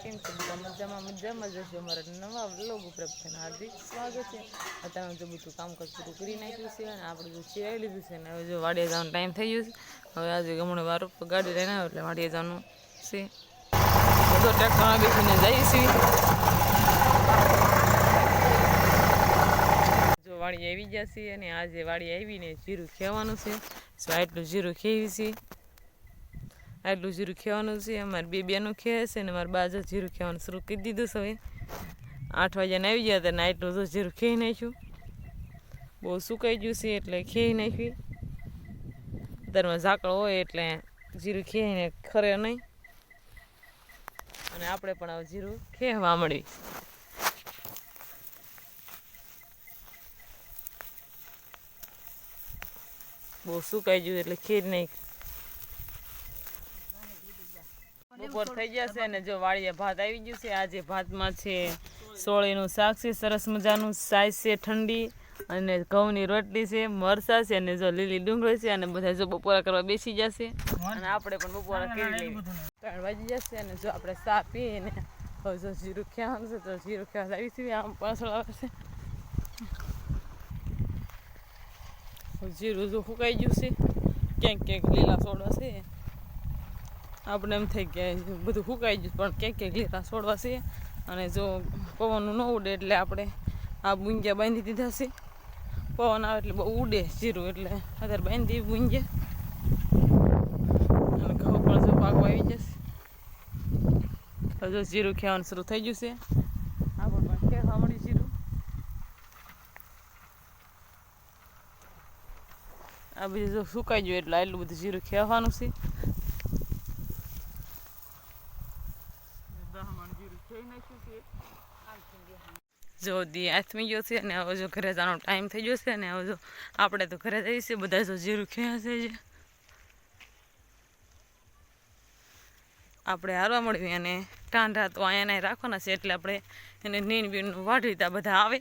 કેમ છે બધા મજામાં જશો અમારા નવા વ્લોગ ઉપર બધાને હાર્દિક સ્વાગત છે। અત્યારે જો બધું કામકાજ પૂરું કરી નાખ્યું છે અને આપણે જો ચીરાઈ લીધું છે ને હવે જો વાડીએ જવાનો ટાઈમ થઈ ગયો છે। હવે આજે હમણાં વાર ગાડી લઈને આવ્યો એટલે વાડીએ જવાનું છે। બધો ટ્રેક્ટરમાં બેસીને જઈએ છીએ। જો વાડી આવી જશે અને આજે વાડી આવીને જીરું ખેવાનું છે। આટલું જીરું ખેવી છે, આટલું જીરું ખેવાનું છે। અમારે બે બેનું ખે છે ને મારા બાજુ જીરું ખેવાનું શરૂ કરી દીધું છે। હવે 8 વાગ્યાને આવી ગયા હતા ને આટલું તો જીરું ખેઈ નાખ્યું। બહુ સુકાઈ ગયું છે એટલે ખેઈ નાખ્યું। અત્યારમાં ઝાકળ હોય એટલે જીરું ખેઈને ખરે નહીં અને આપણે પણ હવે જીરું ખેવા મળી। બહુ સુકાઈ ગયું એટલે ખેર નહીં। બપોર થઈ જશે અને જો વાડીએ ભાત આવી ગયું છે। આજે ભાતમાં છે સોળીનું શાક છે, સરસ મજાનું સાઈઝ છે ઠંડી અને ઘઉંની રોટલી છે, મરચાં છે અને જો લીલી ડુંગળી છે અને બધા જો બપોરા કરવા બેસી જશે અને આપણે પણ બપોરા કરી લઈએ। 3 વાગી જશે અને જો આપણે ચા પીને હવે જો જીરું ખેવાનું છે તો જીરું ખેવા આવી છે। આમ પાછળ આવે છે જીરું જો સુકાઈ ગયું છે, ક્યાંક ક્યાંક લીલા છોડવા છે। આપણે એમ થઈ કે બધું સુકાઈ ગયું પણ ક્યાંક ક્યાંક લીલા છોડવા છે અને જો પવનનું ન ઉડે એટલે આપણે આ બુંગિયા બાંધી દીધા છે। પવન આવે એટલે બહુ ઉડે જીરું એટલે અત્યારે બાંધી બુંગિયા અને ઘઉં પણ જો પાકવા આવી જશે। હજુ જીરું ખેવાનું શરૂ થઈ ગયું છે। આપણે પણ ખેવા મળી જીરું। આ બધું જો સુકાઈ ગયું એટલે આટલું બધું જીરું ખેવાનું છે। જો દી આથમી ગયો છે અને હવે જો ઘરે જવાનો ટાઈમ થઈ ગયો છે અને હવે જો આપણે તો ઘરે જઈએ છીએ। બધા જો જીરું ખેવા છે જે આપણે હારવા મળવી અને ટાંઢા તો અહીંયા રાખવાના છે એટલે આપણે એને નીણ બીણનું વાઢી તા બધા આવે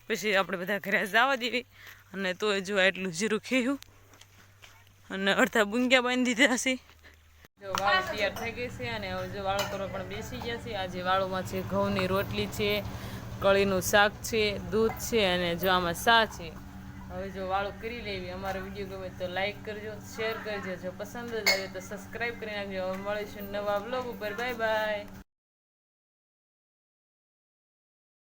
પછી આપણે બધા ઘરે જવા દેવી અને તો જો એટલું જીરું ખેયું અને અડધા બુંગિયા બાંધી દીધા છે। જો વાળો તૈયાર થઈ ગઈ છે અને હવે જો વાળો કરવા પણ બેસી ગયા છે। આજે વાળોમાં છે ઘઉંની રોટલી છે, કળીનું શાક છે, દૂધ છે અને જો આમાં ચા છે। હવે જો વાળું કરી લેવી। અમારો વિડીયો ગમે તો લાઈક કરજો, શેર કરજો, જો પસંદ જ આવે તો સબસ્ક્રાઈબ કરી નાખજો। હવે મળીશું નવા બ્લોગ ઉપર। Bye bye.